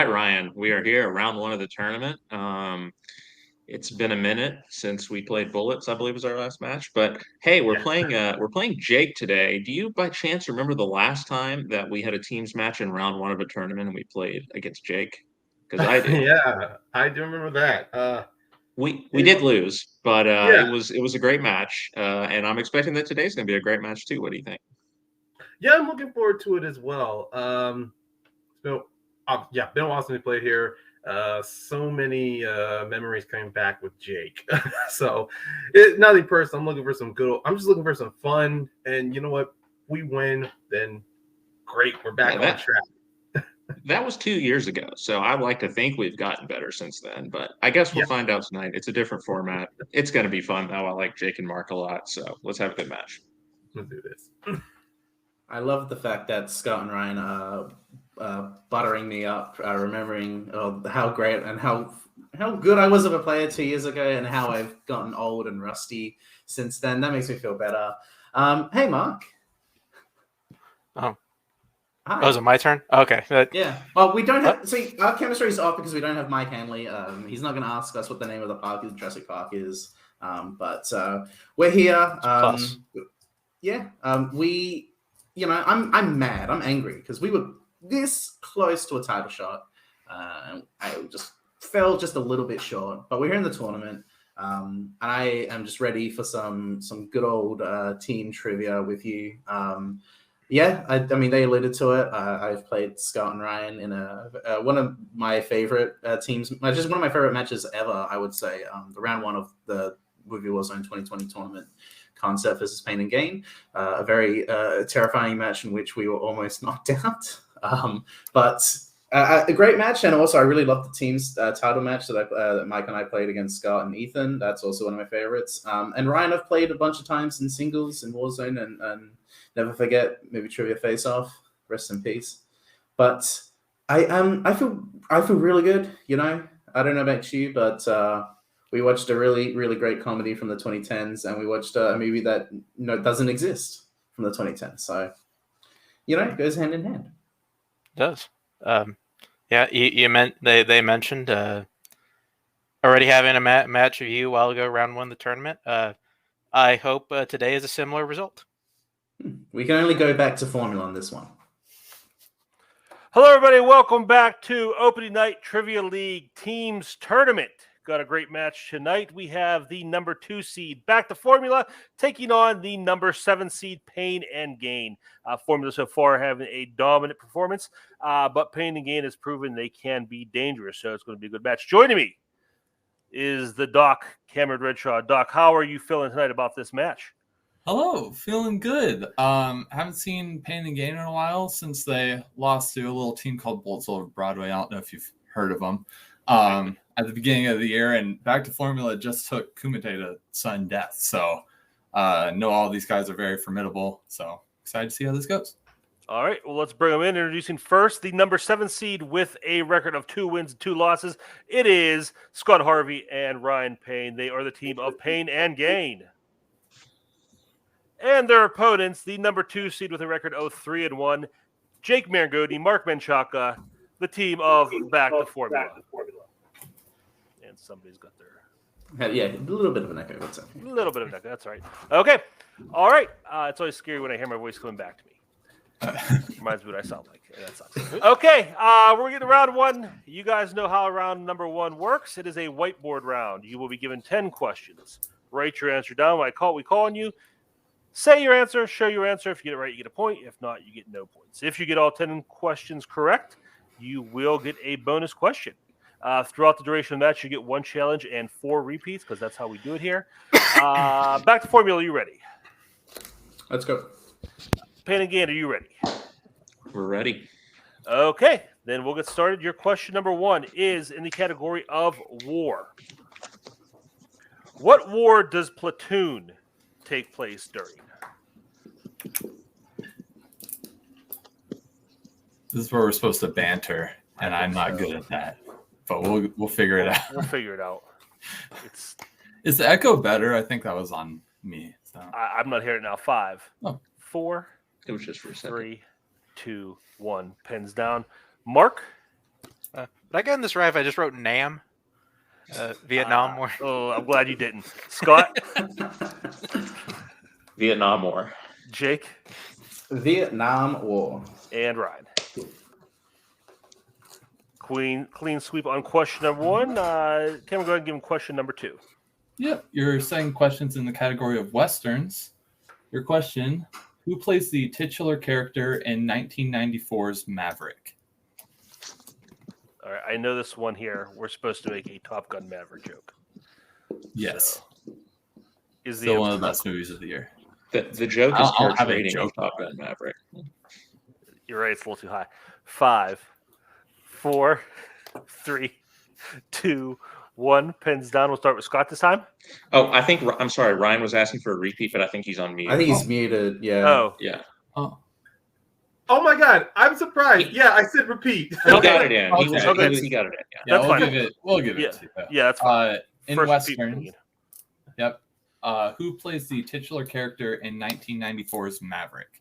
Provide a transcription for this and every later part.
right, Ryan, we are here, round one of the tournament. It's been a minute since we played Bullets, I believe was our last match. But hey, we're Yeah. playing Jake today. Do you by chance remember the last time that we had a teams match in round one of a tournament and we played against Jake? Because I do. Yeah, I do remember that. We You did know, lose, but yeah, it was a great match. And I'm expecting that today's gonna be a great match too. What do you think? yeah, I'm looking forward to it as well. So, yeah, been a while since we played here. So many memories coming back with Jake. So, nothing personal. I'm just looking for some fun. And you know what? We win, then great. We're Yeah, back on track. that was 2 years ago, so I like to think we've gotten better since then. But I guess we'll Yeah, find out tonight. It's a different format. It's going to be fun, though. I like Jake and Mark a lot, so let's have a good match. let's do this. I love the fact that Scott and Ryan are buttering me up, remembering how great and how good I was of a player 2 years ago, and how I've gotten old and rusty since then. That makes me feel better. Hey, Mark. Oh, Hi. is it my turn? Okay. Yeah. Well, we don't have. See, our chemistry is off because we don't have Mike Hanley. He's not going to ask us what the name of the park is, Jurassic Park is. But we're here. Plus. Yeah. I'm mad. I'm angry because we were this close to a title shot. And I just fell just a little bit short. But we're here in the tournament. And I am just ready for some good old team trivia with you. Yeah, I mean, they alluded to it. I've played Scott and Ryan in one of my favorite teams, just one of my favorite matches ever, I would say. The round one of the Movie Warzone 2020 tournament, Concept versus Payne and Gain. A very terrifying match in which we were almost knocked out. But a great match, and also I really loved the team's title match that Mike and I played against Scott and Ethan. That's also one of my favorites. And Ryan, I've played a bunch of times in singles in Warzone, and never forget, maybe Trivia Face Off. Rest in peace. But I feel really good. You know, I don't know about you, but we watched a really, really great comedy from the 2010s, and we watched a movie that doesn't exist from the 2010s. So it goes hand in hand. It does. Yeah, you meant they mentioned already having a match of you a while ago, round one of the tournament. I hope today is a similar result. We can only go back to formula on this one. Hello, everybody. Welcome back to Opening Night Trivia League Teams Tournament. Got a great match tonight. We have the number 2 seed Back to Formula taking on the number 7 seed Payne and Gain. Formula so far having a dominant performance, but Payne and Gain has proven they can be dangerous, so it's going to be a good match. Joining me is the Doc, Cameron Redshaw. Doc, how are you feeling tonight about this match? Hello, feeling good. Haven't seen Payne and Gain in a while since they lost to a little team called Bolts Over Broadway. I don't know if you've heard of them. At the beginning of the year, and Back to Formula just took Kumite to sudden death. So know all these guys are very formidable. So excited to see how this goes. All right, well, let's bring them in. Introducing first the number 7 seed with a record of 2 wins and 2 losses. It is Scott Harvey and Ryan Payne. They are the team of Payne and Gain. And their opponents, the number 2 seed with a record of 3-1, Jake Marangoni, Mark Menchaca, the team of Back to Formula. And somebody's got their... Yeah, a little bit of an echo. What's up? A little bit of an echo, that's right. Okay, all right. It's always scary when I hear my voice coming back to me. Reminds me what I sound like. That sucks. Okay, we're getting to round 1. You guys know how round number 1 works. It is a whiteboard round. You will be given 10 questions. Write your answer down. We call on you. Say your answer, show your answer. If you get it right, you get a point. If not, you get no points. If you get all 10 questions correct, you will get a bonus question. Throughout the duration of the match, you get 1 challenge and 4 repeats, because that's how we do it here. Back to Formula, you ready? Let's go. Payne and Gain, are you ready? We're ready. Okay, then we'll get started. Your question number 1 is in the category of war. What war does Platoon take place during? This is where we're supposed to banter, and I'm not good at that. But we'll figure it out. We'll figure it out. Is the echo better? I think that was on me. So. I'm not hearing it now. 5, 4. It was just for a second. 3, 2, 1. Pens down. Mark? Did I get in this right if I just wrote Nam? Vietnam War. Oh, I'm glad you didn't. Scott, Vietnam War. Jake, Vietnam War. and Ryan. Clean sweep on question number 1. Cameron, go ahead and give him question number 2. Yep, you're saying questions in the category of Westerns. Your question, who plays the titular character in 1994's Maverick? All right, I know this one here. We're supposed to make a Top Gun Maverick joke. Yes. So, is the Still one of answer the best movies of the year. The joke is I'll Kurt's have a rating of joke. Top Gun Maverick. You're right, it's a little too high. 5, 4, 3, 2, 1. Pens down. We'll start with Scott this time. Oh, I'm sorry. Ryan was asking for a repeat, but I think he's on mute. I think he's muted. Yeah. Oh, Yeah. Oh my God, I'm surprised. Yeah, I said repeat. He Okay. got it in. He, was, Okay. he got it in. Yeah. Yeah, That's we'll fine. give it. We'll give it Yeah. to you. yeah, that's fine. In First repeat Westerns, opinion. yep. Who plays the titular character in 1994's Maverick?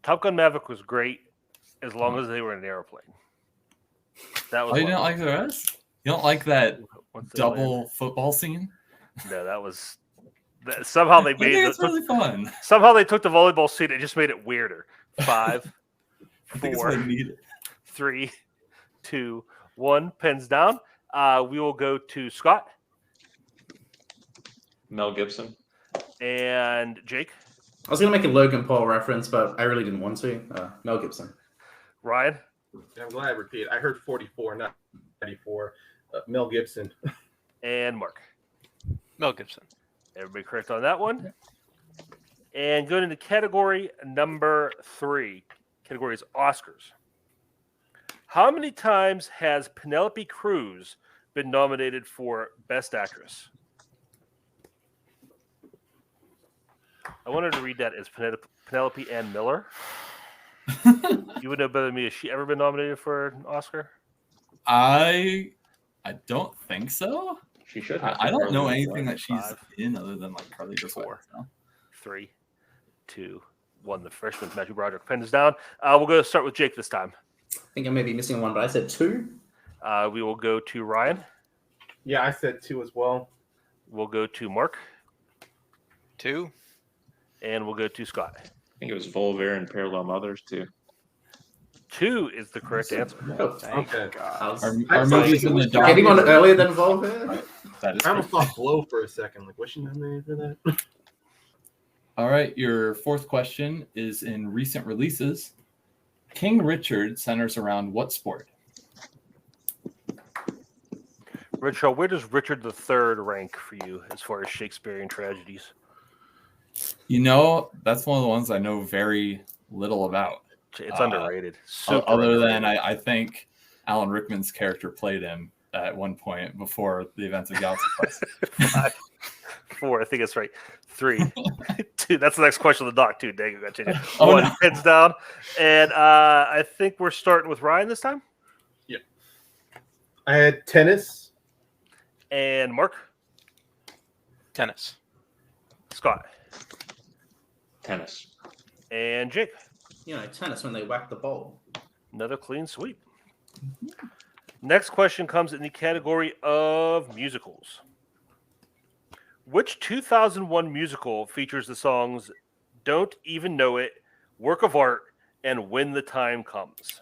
Top Gun Maverick was great as long as they were in an airplane. That was Oh, you one. don't like the rest? You don't like that What's the double football scene? No, that was somehow they I think made it's really fun. somehow they took the volleyball scene and just made it weirder. 5, I think it's 4, really needed. 3, 2, 1. Pens down. We will go to Scott Mel Gibson. and Jake, I was gonna make a Logan Paul reference, but I really didn't want to. Mel Gibson. Ryan, I'm glad I repeated. I heard 44, not 94. Mel Gibson. and Mark. Mel Gibson. Everybody correct on that one. And going into category number 3. Category is Oscars. How many times has Penelope Cruz been nominated for Best Actress? I wanted to read that as Penelope Ann Miller. You would know better than me. Has she ever been nominated for an Oscar? I don't think so. She should have. I don't know Early anything one. that she's 5, in other than like Carly Joe 4, so. 3, 2, 1. The freshman, Matthew Broderick. Pen is down. We'll go start with Jake this time. I think I may be missing one, but I said 2. We will go to Ryan. Yeah, I said 2 as well. We'll go to Mark. 2. And we'll go to Scott. I think it was Volver and Parallel Mothers too. 2 is the correct answer. Oh, Thank Okay. God. I was, Our I was movies in the thinking, dark. getting on earlier than Volver. That is I almost correct. thought Blow for a second. Like, was she nominated for that? All right, your fourth question is in recent releases. King Richard centers around what sport? Richard, where does Richard III rank for you as far as Shakespearean tragedies? You know, that's one of the ones I know very little about. It's underrated. Super Other than underrated. I think Alan Rickman's character played him at one point before the events of Galaxy Quest. 5, 4, I think it's right. 3, 2. That's the next question on the doc, too. Dang, I got to change it. Oh, 1, no. heads down. And I think we're starting with Ryan this time. I had tennis. And Mark. Tennis. Scott. Tennis. And Jake. You know, tennis when they whack the ball. Another clean sweep. Next question comes in the category of musicals. Which 2001 musical features the songs Don't Even Know It, Work of Art, and When the Time Comes?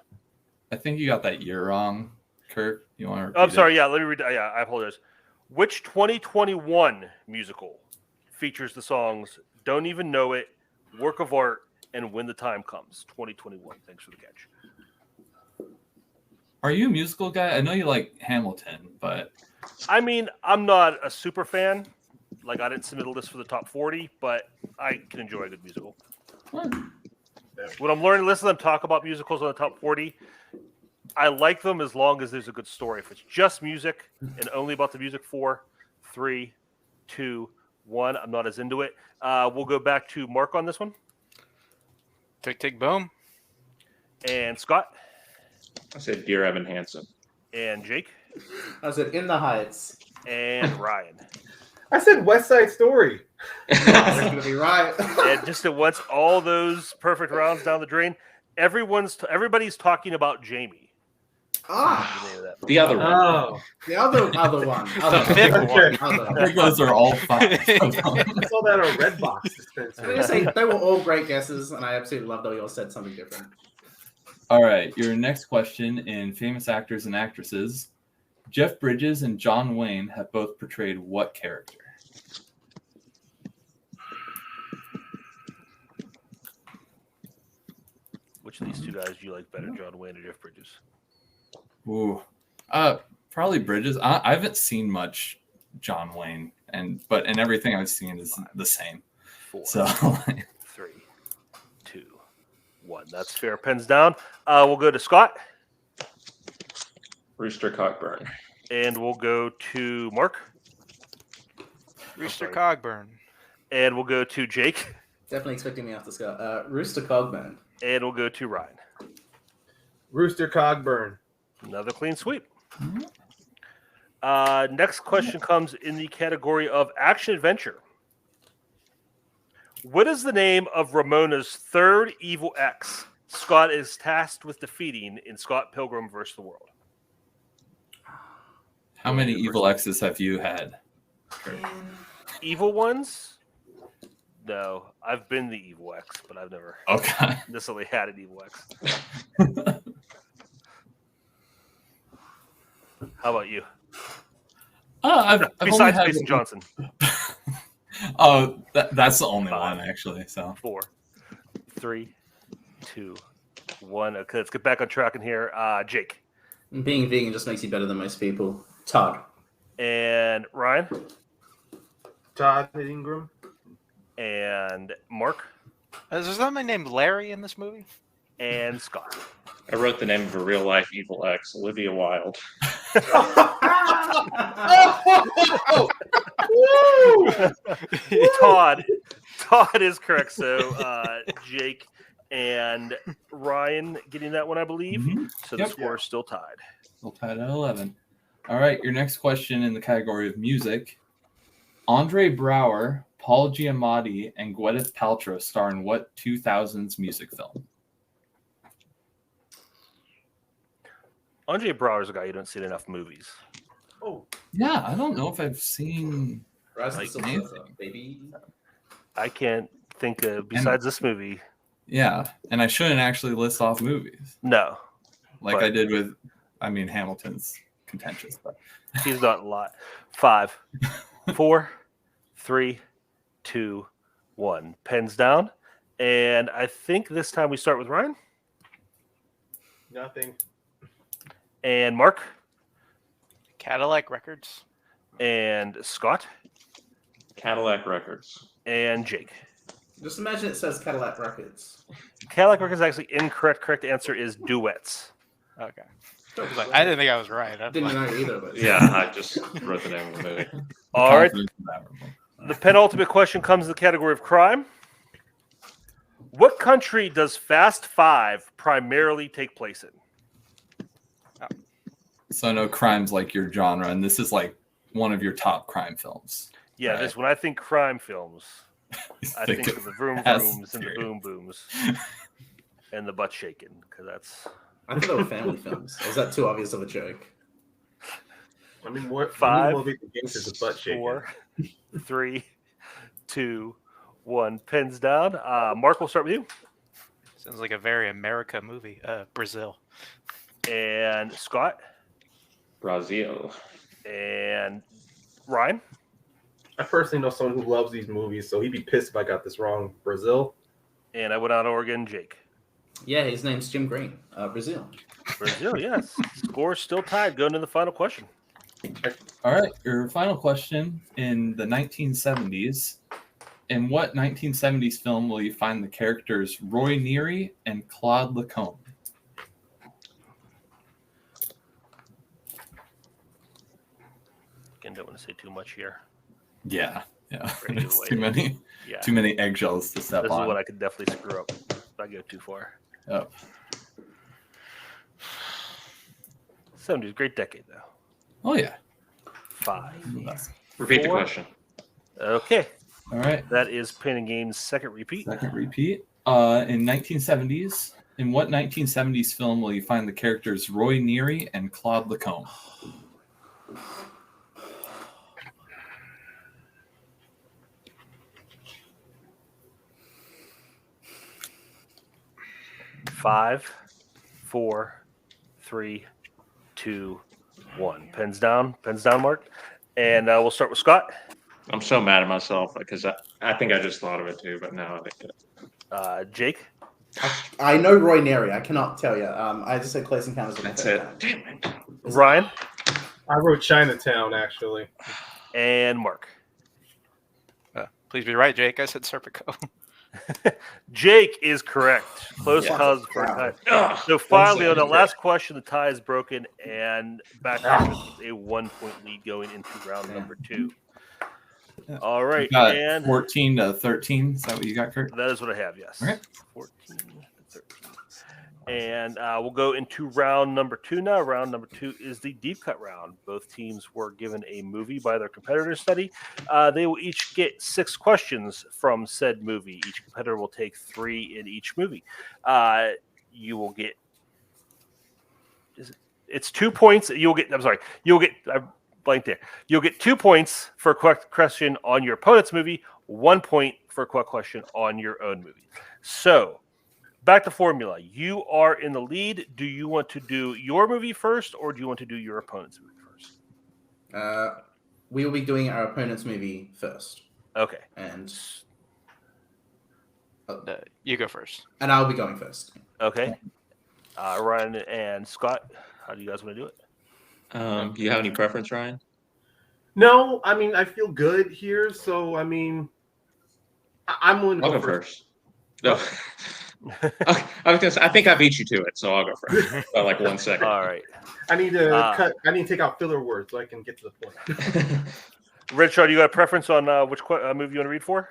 I think you got that year wrong, Kurt. You want to? Oh, I'm sorry. Yeah, let me read. Yeah, I apologize. Which 2021 musical features the songs Don't Even Know It, Work of Art, and When the Time Comes? 2021. Thanks for the catch. Are you a musical guy? I know you like Hamilton, but I mean, I'm not a super fan. Like, I didn't submit a list for the top 40, but I can enjoy a good musical. When I'm learning, listen to them talk about musicals on the top 40, I like them as long as there's a good story. If it's just music and only about the music, 4, 3, 2, 1, I'm not as into it. We'll go back to Mark on this one. Tick, tick, boom. And Scott. I said Dear Evan Hansen. And Jake. I said In the Heights. And Ryan. I said West Side Story. That's going to be right. And just at once, all those perfect rounds down the drain. everybody's talking about Jamie. Ah, The name of that The other one. Oh, the other one. The fifth one. I think those are all 5. I saw that on Redbox I'm dispenser. gonna say they were all great guesses, and I absolutely loved how you all said something different. All right, your next question in famous actors and actresses. Jeff Bridges and John Wayne have both portrayed what character? Which of these two guys do you like better, John Wayne or Jeff Bridges? Ooh, probably Bridges. I haven't seen much John Wayne, but everything I've seen is the same. 4, So 3, 2, 1. That's fair. Pens down. We'll go to Scott, Rooster Cogburn. and we'll go to Mark, Rooster sorry. Cogburn. and we'll go to Jake, Definitely expecting me after Scott. Rooster Cogburn. and we'll go to Ryan. Rooster Cogburn. Another clean sweep. Mhm. Next question comes in the category of action adventure. What is the name of Ramona's third evil ex Scott is tasked with defeating in Scott Pilgrim vs. the World? how many evil exes have you had? Evil ones? No, I've been the evil ex, but I've never Okay. necessarily had an evil ex. How about you? I've only Besides had- Mason Johnson. Oh, that's the only one actually. So 4, 3, 2, 1. Okay, let's get back on track in here. Jake Being vegan just makes you better than most people. Todd. and Ryan Todd Ingram. and Mark Is there somebody named Larry in this movie? and Scott. I wrote the name of a real life evil ex, Olivia Wilde. Todd is correct. So Jake and Ryan getting that one, I believe. Mhm. So the Yep. score is still tied. Still tied at 11. All right, your next question in the category of music. Andre Brower, Paul Giamatti, and Gwyneth Paltrow star in what 2000s music film? Andre Brower's a guy you don't see in enough movies. Oh, Yeah, I don't know if I've seen. Rise of Like the Silver anything. Surfer, baby. I can't think of, besides this movie, Yeah, and I shouldn't actually list off movies no. like But- I did with, Hamilton's contentious. But He's not a lot. 5, 4, 3, 2, 1. Pens down. And I think this time we start with Ryan nothing. and Mark Cadillac Records. and Scott Cadillac Records. and Jake. Just imagine it says Cadillac Records. Cadillac Records is actually incorrect. Correct answer is duets. Okay. I didn't think I was right. That's Didn't why. know either, but Yeah, I just wrote the name of the movie. All right. confidence is admirable. The penultimate question comes in the category of crime. What country does Fast 5 primarily take place in? So I know crime's like your genre, and this is like one of your top crime films. Yeah, Right. this when I think crime films, I think of the vroom Fast vrooms and the Furious. boom booms and the butt shaking because that's I thought they were family films. Or was that too obvious of a joke? I mean, what 5, movie games is a butt shaking? 4, 3, 2, 1. Pens down. Mark, we'll start with you. Sounds like a very America movie. Brazil. And Scott Brazil. and Ryan. I personally know someone who loves these movies, so he'd be pissed if I got this wrong. Brazil. And I went out Oregon, Jake. Yeah, his name's Jim Green. Brazil. Brazil, yes. Score still tied. Going to the final question. All right, your final question in the 1970s. In what 1970s film will you find the characters Roy Neary and Claude Lacombe? Again, don't want to say too much here. Yeah. Pretty good It's way. too Yeah. many eggshells to step This on. is what I could definitely screw up if I go too far. Oh. 70s, great decade though. Oh yeah. 5. Repeat the 4. question. Okay, All right. that is Payne and Game's second repeat. Second repeat. In 1970s, In what 1970s film will you find the characters Roy Neary and Claude Lacombe? Five, 4, 3, 2, 1. Pens down, Mark. And we'll start with Scott. I'm so mad at myself because I think I just thought of it too, but now I think Jake. I know Roy Neary. I cannot tell you. I just said Close Encounters of the that's Third it. Kind. Damn it. Ryan I wrote Chinatown, actually. and Mark. Please be right, Jake. I said Serpico. Jake is correct. Close Yeah. calls for time. Ugh, So finally, on that's the last question, the tie is broken, and back to a 1-point lead going into round number 2. All right, You got and 14 to 13. Is that what you got, Kurt? that is what I have. Yes, Okay. 14 to 13. And we'll go into round number 2 now. Round number 2 is the deep cut round. Both teams were given a movie by their competitor study. They will each get 6 questions from said movie. Each competitor will take 3 in each movie. You will get. It's 2 points. You'll get. I'm sorry. You'll get. I blanked there. You'll get 2 points for a correct question on your opponent's movie. 1 point for a correct question on your own movie. So. Back to formula. You are in the lead. Do you want to do your movie first, or do you want to do your opponent's movie first? We will be doing our opponent's movie first, Okay. and You go first. I'll be going first. Okay. Ryan and Scott, how do you guys want to do it? Do you have any preference, Ryan? No, I mean, I feel good here. So, I mean, I'm willing to I'll go go first. first. No. Okay, I think I beat you to it, so I'll go first by like 1 second. All right. I need to cut. I need to take out filler words so I can get to the point. Richard, you got a preference on which movie you want to read for?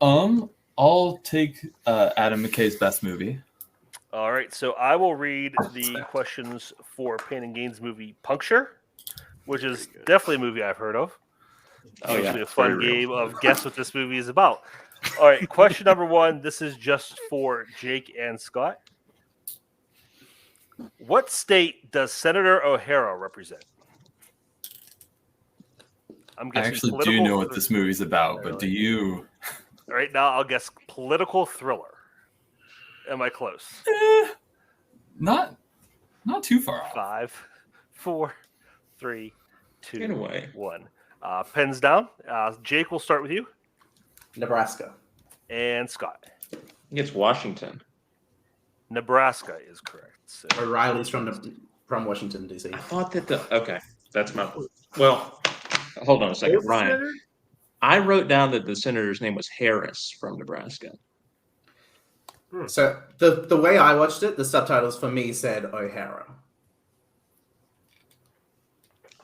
I'll take Adam McKay's best movie. All right. So I will read the questions for Payne and Gaines' movie Puncture, which is definitely a movie I've heard of. Oh, yeah. Actually, a fun game of guess what this movie is about. All right, question number 1. This is just for Jake and Scott. What state does Senator O'Hara represent? I'm I guessing actually do political- know what this movie's about, but do you? All right, now I'll guess political thriller. Am I close? Not too far off. 5, 4, 3, 2, In a way. 1. Pens down. Jake, we'll start with you. Nebraska. And Scott. It's Washington. Nebraska is correct. So, O'Reilly's from Washington, D.C. I thought that okay, that's my. Well, hold on a second, What's the Ryan. senator? I wrote down that the senator's name was Harris from Nebraska. So the way I watched it, the subtitles for me said O'Hara.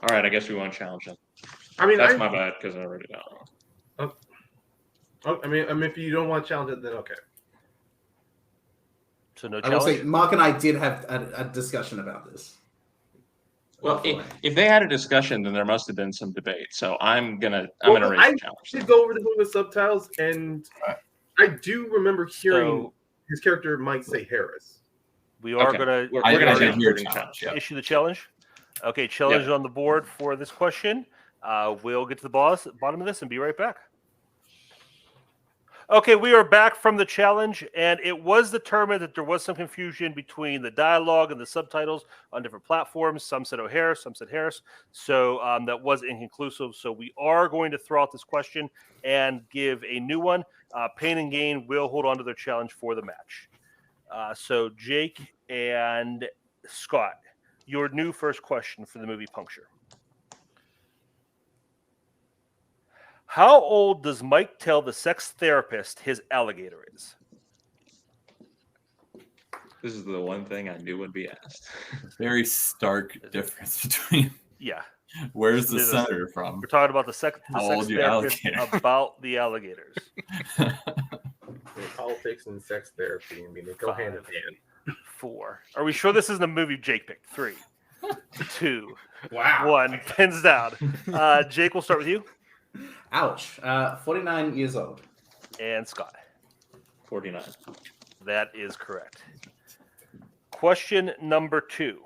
All right, I guess we won't challenge him. I mean, That's my bad because I wrote it down wrong. I mean, if you don't want to challenge it, then okay. so no I will say, challenge. Mark and I did have a discussion about this. Well, if they had a discussion, then there must have been some debate. So I'm gonna Well, raise I the challenge. did go over the movie with subtitles, and I do remember hearing So his character might say Harris. we are Okay. going to We're I gonna did challenge hear the challenge, yeah. issue the challenge. Okay, challenge on the board for this question. We'll get to the bottom of this and be right back. Okay, we are back from the challenge, and it was determined that there was some confusion between the dialogue and the subtitles on different platforms. Some said O'Hara, some said Harris. So that was inconclusive. So we are going to throw out this question and give a new one. Payne and Gain will hold on to their challenge for the match. So Jake and Scott, your new first question for the movie Puncture. How old does Mike tell the sex therapist his alligator is? This is the one thing I knew would be asked. Very stark difference between Yeah, where's the This is- senator from? we're talking about the sex How old your therapist alligator? about the alligators. Politics and sex therapy, I mean, they go hand in hand. 4. Are we sure this isn't a movie Jake picked? 3, 2, Wow. 1. Pins down. Jake, we'll start with you. Ouch. 49 years old. And Scott. 49. That is correct. Question number 2.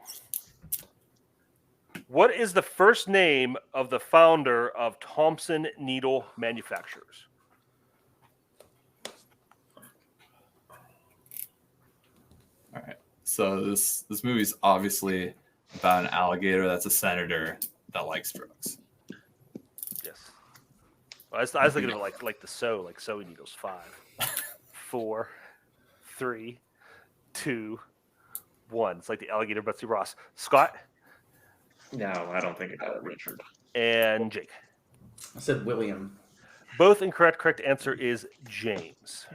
What is the first name of the founder of Thompson Needle Manufacturers? All right. So this movie's obviously about an alligator that's a senator that likes drugs. Yes. I was thinking of it like the sewing needles. 5, 4, 3, 2, 1. It's like the alligator Betsy Ross. Scott No, I don't think it got Richard. and Jake. I said William. Both incorrect. Correct answer is James.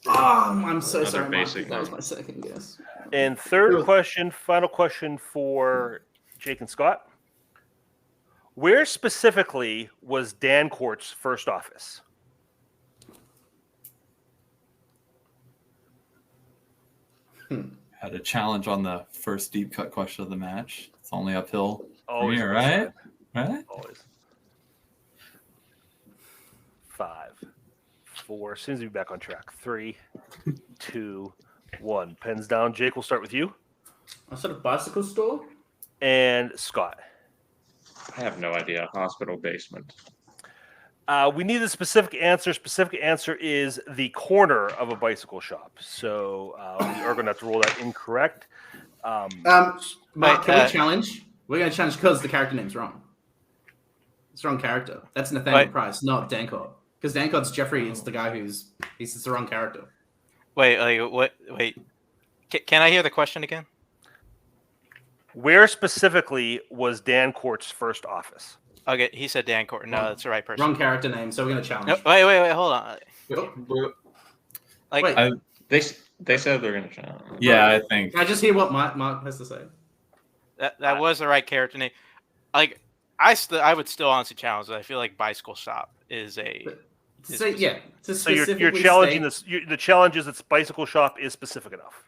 Oh, I'm so Another sorry, Mark. basic That was name. my second guess. And third question, final question for Jake and Scott. Where specifically was Dancourt's first office? Had a challenge on the first deep cut question of the match. It's only uphill from Always here, on the right? side. Right? Always. 5, 4. Seems to be back on track. 3, 2, 1. Pens down. Jake, we'll start with you. I said a bicycle store. And Scott. I have no idea. Hospital basement. We need a specific answer. Specific answer is the corner of a bicycle shop. So we are going to have to roll that incorrect. Mark, can we challenge? We're going to challenge because the character name's wrong. It's the wrong character. That's Nathaniel Price, not Dancourt. Because Dancourt's Jeffrey is the guy he's the wrong character. Wait, what? Wait. Can I hear the question again? Where specifically was Dancourt's first office? Okay, he said Dancourt. No, that's the right person. Wrong character name, so we're going to challenge. No, wait, hold on. Like, Wait. They said they're going to challenge. Yeah, I think. Can I just hear what Mark has to say? that was the right character name. Like, I would still honestly challenge it. I feel like bicycle shop is a. So, yeah. So you're challenging this. The challenge is that bicycle shop is specific enough.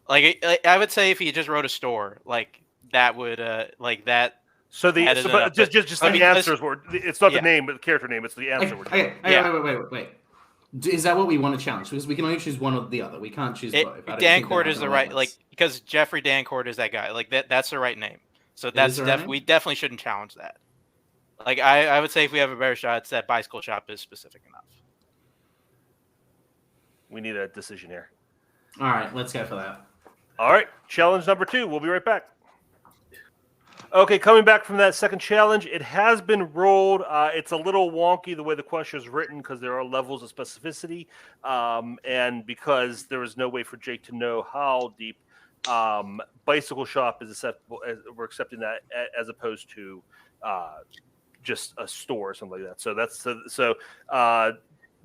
Like, I would say if he just wrote a store, like that would like that. So but just the answers were. It's not the name, but the character name. It's the answer. Okay. Wait. Is that what we want to challenge? Because we can only choose one or the other. We can't choose both. Dancourt is the right, like, because Jeffrey Dancourt is that guy. Like that's the right name. So that's we definitely shouldn't challenge that. Like I would say if we have a better shot, it's that bicycle shop is specific enough. We need a decision here. All right, let's go for that. All right, challenge number 2. We'll be right back. Okay, coming back from that second challenge, it has been rolled. It's a little wonky the way the question is written because there are levels of specificity, and because there is no way for Jake to know how deep bicycle shop is acceptable. We're accepting that as opposed to just a store or something like that. So that's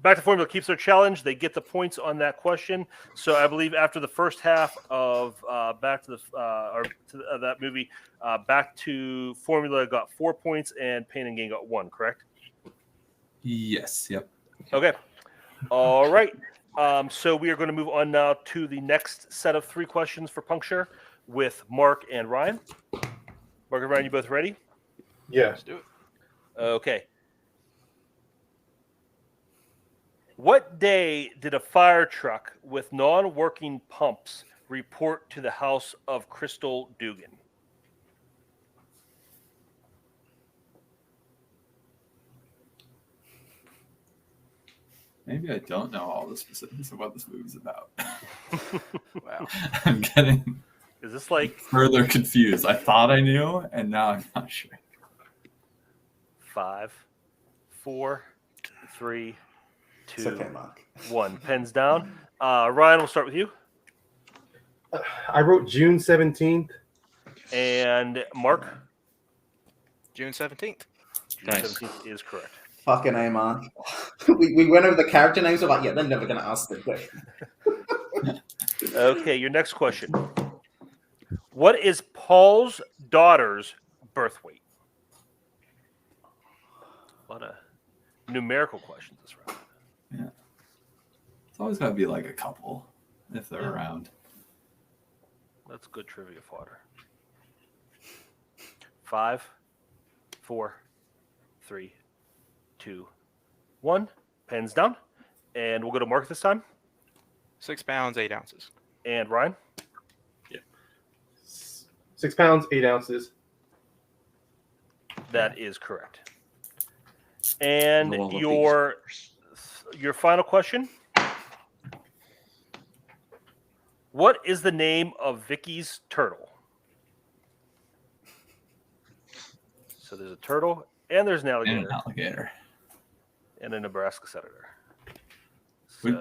Back to Formula keeps their challenge. They get the points on that question. So I believe after the first half of that movie, Back to Formula got 4 points and Payne and Gain got 1. Correct? Yes. Yep. Okay. All right. So we are going to move on now to the next set of 3 questions for Puncture with Mark and Ryan. Mark and Ryan, you both ready? Yeah. Let's do it. Okay. What day did a fire truck with non-working pumps report to the house of Crystal Dugan? Maybe I don't know all the specifics of what this movie's about. Wow. I'm getting Is this like further confused. I thought I knew, and now I'm not sure. 5, 4, 3, 2, It's okay, Mark. 1? Pens down. Ryan, we'll start with you. I wrote June 17th. And Mark? June 17th. June Nice. 17th is correct. Fucking A, Mark. we went over the character names. We're like, yeah, they're never going to ask the question. Okay, your next question. What is Paul's daughter's birth weight? A lot of numerical questions this round. Yeah. It's always got to be like a couple if they're around. That's good trivia fodder. 5, 4, 3, 2, 1. Pens down. And we'll go to Mark this time. 6 pounds, 8 ounces. And Ryan. 6 pounds, 8 ounces. That is correct. And Know all of these your final question. What is the name of Vicky's turtle? So there's a turtle, and there's an And alligator, an alligator. and a Nebraska senator.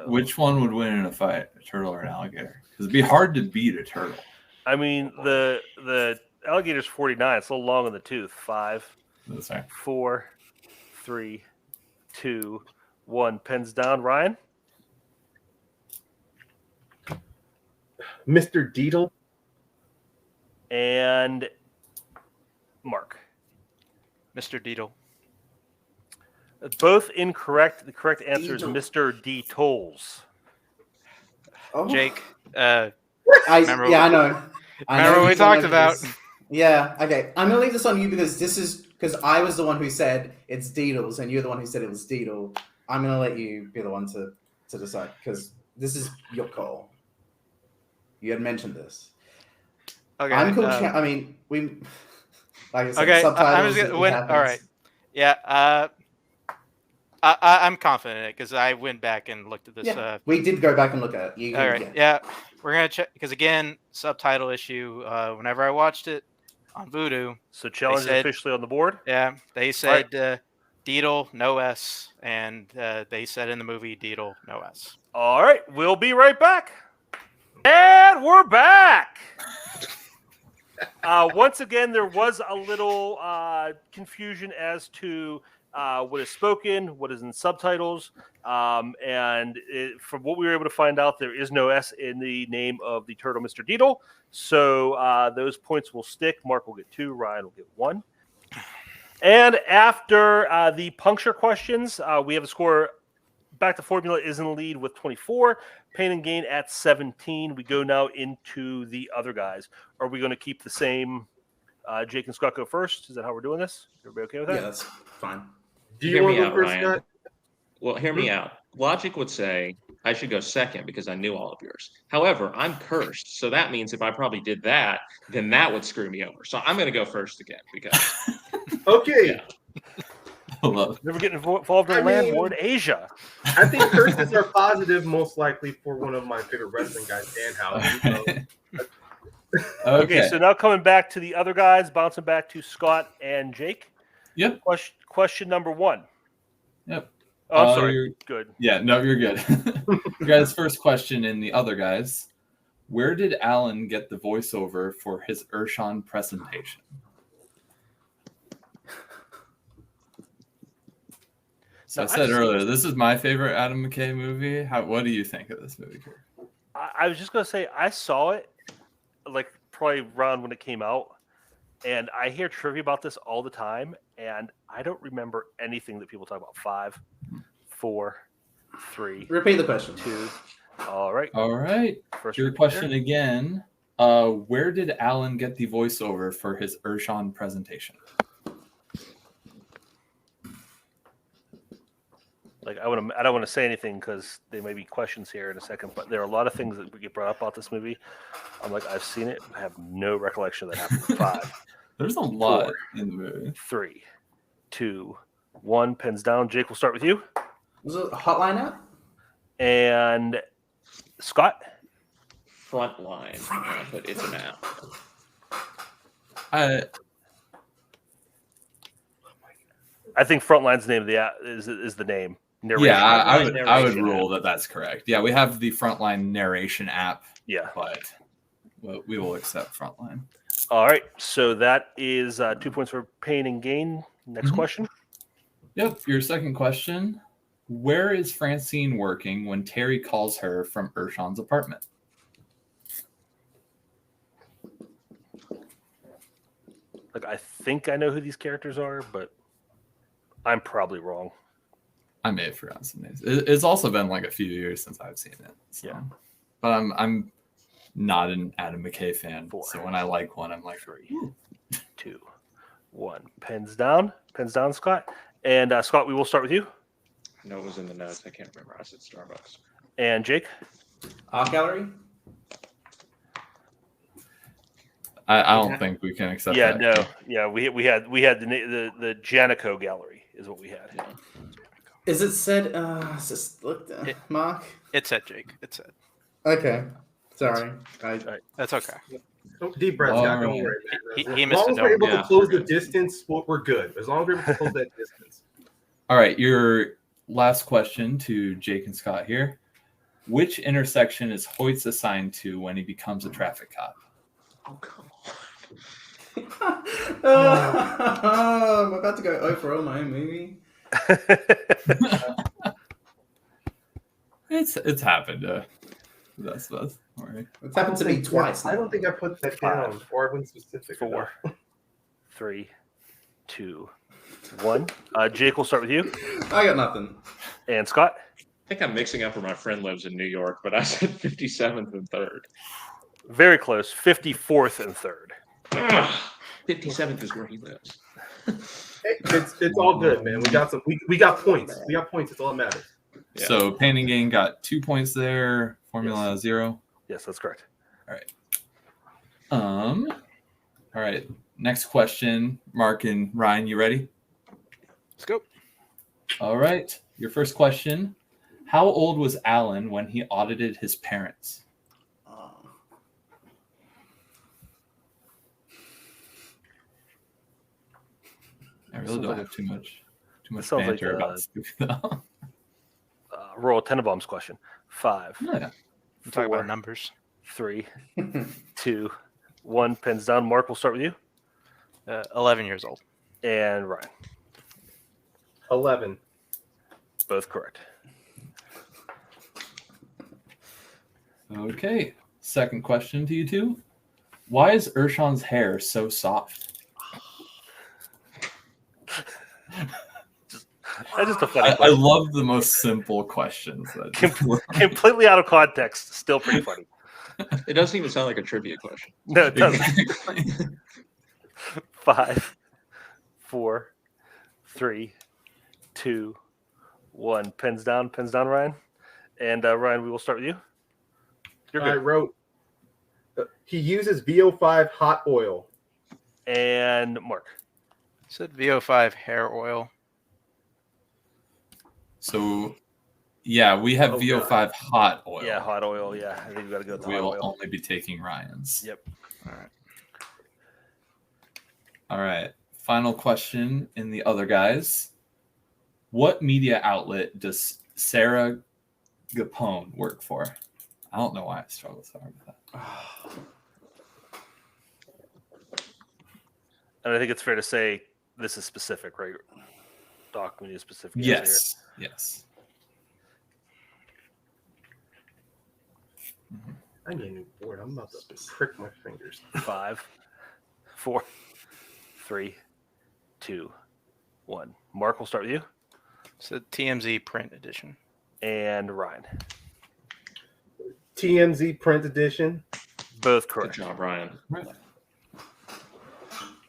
Which one would win in a fight, a turtle or an alligator? Because it'd be hard to beat a turtle. I mean, the alligator's 49. It's a little long in the tooth. 5, Sorry. 4, 3, 2, 1. Pens down. Ryan? Mr. Deedle. And Mark. Mr. Deedle. Both incorrect. The correct answer is Deedle. Mr. D. Tolles. Oh. Jake. Remember when we we talked about? Yeah, okay. I'm gonna leave this on you because I was the one who said it's Deedles and you're the one who said it was Deedle. I'm gonna let you be the one to decide because this is your call. You had mentioned this. Okay. I'm cool. I mean, we like I said, Okay. subtitles. All right. Yeah. I'm confident in it because I went back and looked at this. Yeah, we did go back and look at it. All right. Yeah. We're gonna check because again, subtitle issue. Whenever I watched it on Vudu, So challenge is officially on the board. yeah, they said Deedle, no S, and they said in the movie Deedle, no S. All right. We'll be right back. And we're back. Once again, there was a little confusion as to what is spoken, what is in subtitles, and from what we were able to find out, there is no S in the name of the turtle, Mr. Deedle. So those points will stick. Mark will get 2. Ryan will get 1. And after the puncture questions, we have a score. Back to Formula is in the lead with 24. Payne and Gain at 17. We go now into the other guys. Are we going to keep the same? Jake and Scott go first. Is that how we're doing this? Everybody okay with that? Yeah, that's fine. Do you Hear want me to go out, first, Ryan. Scott? Well, hear me out. Logic would say I should go second because I knew all of yours. However, I'm cursed, so that means if I probably did that, then that would screw me over. So I'm going to go first again because Okay. Yeah. I love it. Never get involved in Landward Asia. I think curses are positive, most likely for one of my favorite wrestling guys, Danhausen. So. Okay, so now coming back to the other guys, bouncing back to Scott and Jake. Yep. Question number 1. Yep. Oh, I'm sorry. Good. Yeah, no, you're good. Guys, first question in the other guys. Where did Alan get the voiceover for his Urshan presentation? So I said earlier, this is my favorite Adam McKay movie. What do you think of this movie, Kirk? I was just going to say, I saw it like probably around when it came out, and I hear trivia about this all the time, and I don't remember anything that people talk about. 5, 4, 3. Repeat the question. 2. All right. All right. First Your question again. Where did Alan get the voiceover for his Urshan presentation? Like I don't want to say anything because there may be questions here in a second, but there are a lot of things that get brought up about this movie. I'm like, I've seen it. I have no recollection of that happened. 5. There's a lot 4, in the movie. 3, 2, 1. Pens down. Jake, we'll start with you. Was it a hotline app? And Scott. Frontline, but it's an app. I think Frontline's the name of the app is the name. Narration. Yeah, I would narration rule app. that's correct. Yeah, we have the Frontline narration app, Yeah. but we will accept Frontline. All right. So that is 2 points for Payne and Gain. Next Mhm. question. Yep. Your second question. Where is Francine working when Terry calls her from Urshan's apartment? Like I think I know who these characters are, but I'm probably wrong. I may have forgotten some names. It's also been like a few years since I've seen it. So. Yeah. But I'm not an Adam McKay fan. 4, So when I like one, I'm like, 3, 2, 1. Pens down. Pens down, Scott. And Scott, we will start with you. I know it was in the notes. I can't remember. I said Starbucks. And Jake. Art gallery? I don't think we can accept Yeah, that. no, yeah, we had the Janico gallery is what we had. Yeah. Is it said? Look, Mark. It said Jake. It said. Okay, sorry. That's okay. Deep breath, All Scott. Don't right. worry, man. He As missed long a as we're note. able Yeah, to close we're the good. distance, we're good. As long as we're able to close that distance. All right, your last question to Jake and Scott here. Which intersection is Hoyt's assigned to when he becomes a traffic cop? Oh, come on. I'm about to go 0 for 0 my own movie. It's happened to the best of us. All right. It's happened to me twice. I don't think I put that down, or I wasn't specific. 4, 3, 2, 1. Jake, we'll start with you. I got nothing. And Scott? I think I'm mixing up where my friend lives in New York, but I said 57th and 3rd. Very close. 54th and 3rd. 57th is where he lives. It's all good, man. We got we got points. We got points. It's all that matters. Yeah. So Payne and Gain got 2 points there. Formula 0. Yes, that's correct. All right. Next question, Mark and Ryan, you ready? Let's go. All right. Your first question. How old was Alan when he audited his parents? I really don't have too much sounds like, banter about Scooby though. Royal Tenenbaums question. 5, Yeah. I'm talking 4, about numbers. 3, 2, 1. Pens down. Mark, we'll start with you. 11 years old. And Ryan. 11. Both correct. Okay. Second question to you two. Why is Urshan's hair so soft? That's just a funny I question. love the most simple questions. Completely out of context. Still pretty funny. It doesn't even sound like a trivia question. No, it doesn't. Exactly. 5, 4, 3, 2, 1. Pens down, Ryan. And Ryan, we will start with you. You're I good. wrote. He uses VO5 hot oil. And Mark. Said VO5 hair oil. So, yeah, we have Oh, VO5 hot oil. Yeah, hot oil. Yeah, I think we got to go with the hot We'll oil. only be taking Ryan's. Yep. All right. Final question in the other guys. What media outlet does Sarah Gapone work for? I don't know why I struggle so hard with that. And I think it's fair to say this is specific, right? Doc, we need a specific answer Yes. Yes. I need a new board. I'm about to prick my fingers. here. 5, 4, 3, 2, 1. Mark, we'll start with you. Said TMZ print edition. And Ryan. TMZ print edition. Both Good correct. job, Ryan.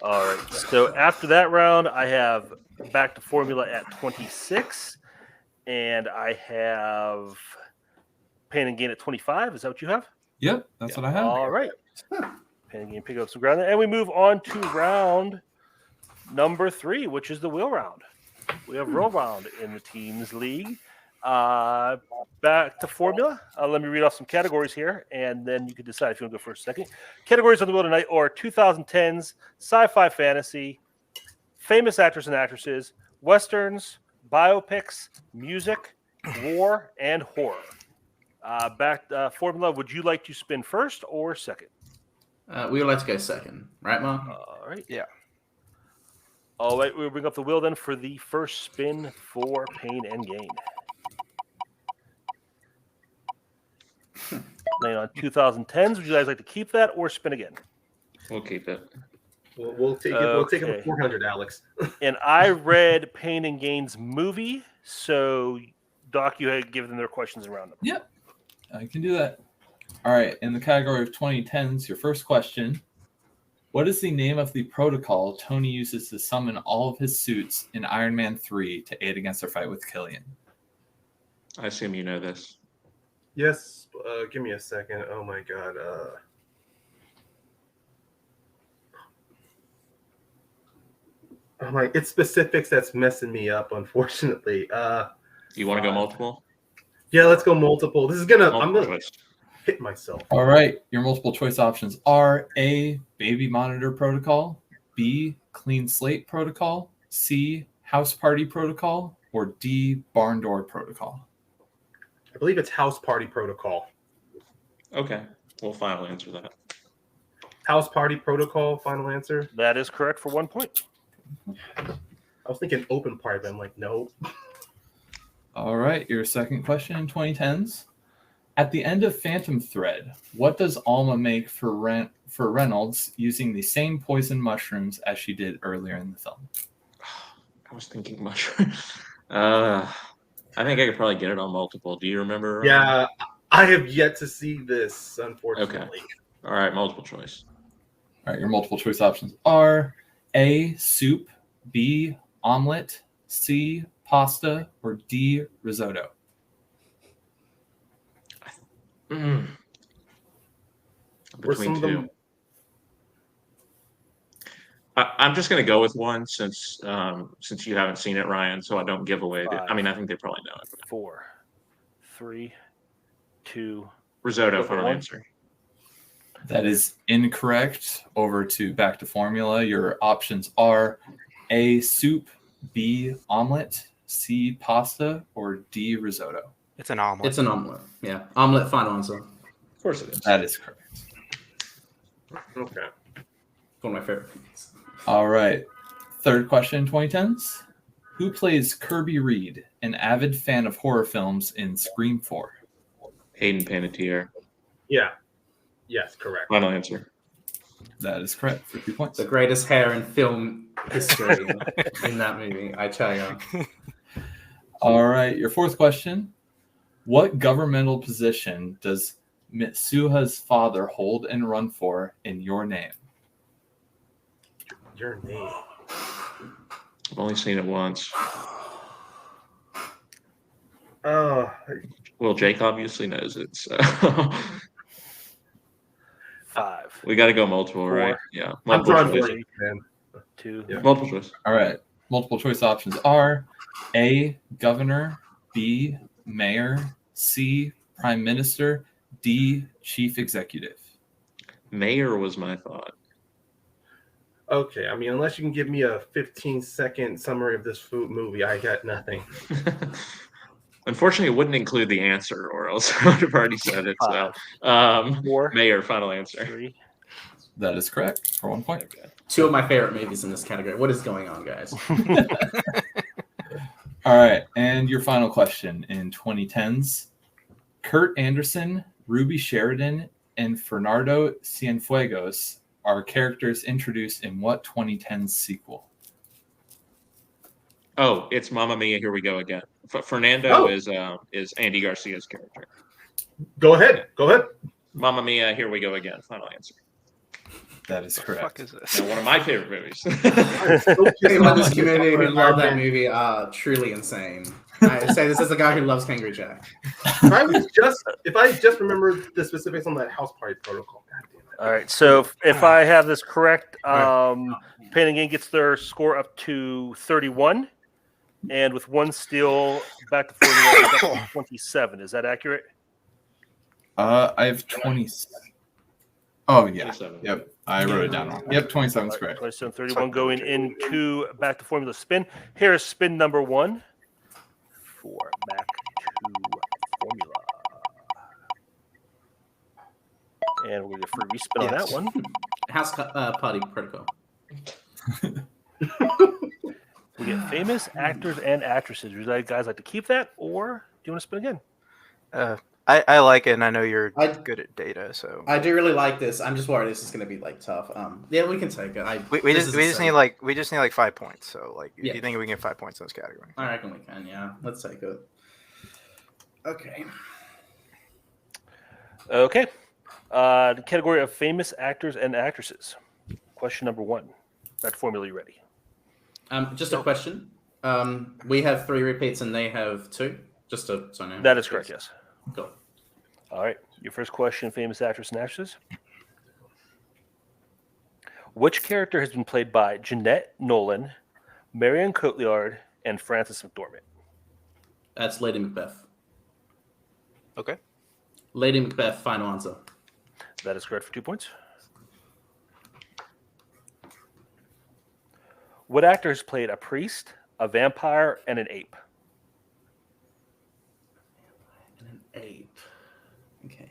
All right. So after that round, I have back to formula at 26, and I have Payne and Gain at 25. Is that what you have? Yep, that's what I have. All right. Payne and Gain pick up some ground there, and we move on to round number 3, which is the wheel round. We have roll round in the teams league. Back to formula. Let me read off some categories here, and then you can decide if you want to go first or second. Categories on the wheel tonight are 2010s, sci-fi fantasy, famous actors and actresses, westerns, biopics, music, war, and horror. Back formula. Would you like to spin first or second? We would like to go second, right, Mark? All right. Yeah. All right. We'll bring up the wheel then for the first spin for Payne and Gain. Laying on 2010s. Would you guys like to keep that or spin again? We'll keep it. We'll take it. We'll take it Okay. for 400, Alex. And I read Payne and Gain's movie, so Doc, you had given them their questions around them. Yep, I can do that. All right, in the category of 2010s, your first question. What is the name of the protocol Tony uses to summon all of his suits in Iron Man 3 to aid against their fight with Killian? I assume you know this. Yes. Give me a second. Oh my god. I'm like, it's specifics that's messing me up, unfortunately. Do you want to go 5. multiple? Yeah, let's go multiple. This is gonna. I'm Multiple gonna choice. hit myself. All right. Your multiple choice options are A, baby monitor protocol, B, clean slate protocol, C, house party protocol, or D, barn door protocol. I believe it's house party protocol. Okay, we'll finally answer that. House party protocol. Final answer. That is correct for 1 point. I was thinking open party, but I'm like, no. All right. Your second question in 2010s. At the end of Phantom Thread, what does Alma make for Reynolds using the same poison mushrooms as she did earlier in the film? I was thinking mushroom. I think I could probably get it on multiple. Do you remember? Yeah, I have yet to see this, unfortunately. All right, multiple choice. All right. Your multiple choice options are A, soup, B, omelet, C, pasta, or D, risotto. Mm. Were some Between of two. them- I'm just going to go with one since you haven't seen it, Ryan, so I don't give away. I mean, I think they probably know it. 4, 3, 2. Risotto, Go for final one. answer. That is incorrect. Over to back to formula. Your options are A, soup, B, omelet, C, pasta, or D, risotto. It's an omelet. It's an omelet. Yeah, omelet. Final answer. Of course it is. That is correct. Okay. One of my favorite things. All right. Third question in 2010s. Who plays Kirby Reed, an avid fan of horror films in Scream 4? Hayden Panettiere. Yeah. Yes, correct. Final answer. That is correct for 2 points. The greatest hair in film history in that movie, I tell you. All right. Your fourth question. What governmental position does Mitsuha's father hold and run for in Your Name? Your name. I've only seen it once. Oh, Well, Jake obviously knows it, so 5, we got to go multiple, 4. right? Yeah, I'm multiple trying choice. for it, man. 2. Yeah. Multiple choice. All right. Multiple choice options are A, governor, B, mayor, C, prime minister, D, chief executive. Mayor was my thought. Okay, I mean, unless you can give me a 15-second summary of this food movie, I got nothing. Unfortunately, it wouldn't include the answer, or else I would have already said it. So, 4, Mayor, final answer. 3. That is correct for 1 point. Okay. Two of my favorite movies in this category. What is going on, guys? All right. And your final question in 2010s. Kurt Anderson, Ruby Sheridan, and Fernando Cienfuegos are characters introduced in what 2010 sequel? Oh, it's Mamma Mia. Here we go again. Fernando Oh. is Andy Garcia's character. Go ahead. Go ahead. Mamma Mia. Here we go again. Final answer. That is What the fuck correct. is this? Now, one of my favorite movies. People in this community who love that movie are truly insane. I say this as a guy who loves Kangaroo Jack. If I just remembered the specifics on that house party protocol. God damn it. All right. So if I have this correct, Payne again gets their score up to 31. And with one steal, back to 41, 27. Is that accurate? I have 20. Oh, yeah. 27. Yep. I wrote it down wrong. Yep, 27 is correct. 27, 31 going into back to formula spin. Here is spin number 1 for back to formula. And we're going to free respin on that one. House Party Protocol. We get famous actors and actresses. Would you guys like to keep that, or do you want to spin again? I like it, and I know you're I- good at data, so I do really like this. I'm just worried this is going to be like tough. Yeah, we can take it. we this just is need insane. like 5 points. So like, Yeah. do you think we can get 5 points in this category? I reckon we can. Yeah, let's take it. Okay. Okay. The category of famous actors and actresses. Question number 1. That formula, you ready? Just a question. We have 3 repeats and they have 2. Just so I know. That is correct, yes. Cool. All right. Your first question, famous actress and actresses. Which character has been played by Jeanette Nolan, Marianne Cotillard, and Frances McDormand. That's Lady Macbeth. Okay. Lady Macbeth, final answer. That is correct for 2 points. What actor has played a priest, a vampire, and an ape? And an ape. Okay.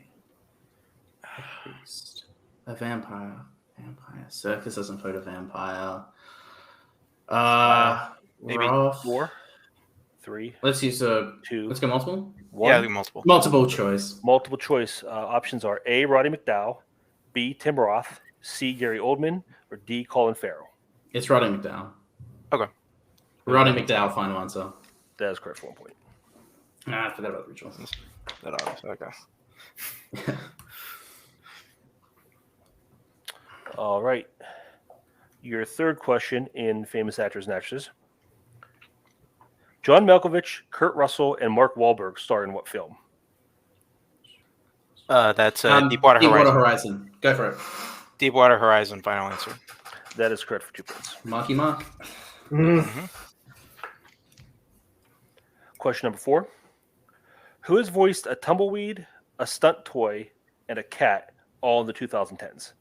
A priest. A vampire. Vampire. Circus hasn't played a vampire. Maybe Roth. 4, 3, Let's use 2, let's go multiple. 1. Yeah, I think multiple. Multiple choice. Multiple choice options are A. Roddy McDowall, B. Tim Roth, C. Gary Oldman, or D. Colin Farrell. It's Roddy McDowall. Okay. Roddy McDowall, final answer. That is correct for 1 point. I forgot about the original. That obvious. Okay. All right. Your third question in Famous Actors and Actresses. John Malkovich, Kurt Russell, and Mark Wahlberg star in what film? That's Deepwater Horizon. Go for it. Deepwater Horizon, final answer. That is correct for 2 points. Marky Mark. Mm-hmm. Question number 4. Who has voiced a tumbleweed, a stunt toy, and a cat all in the 2010s?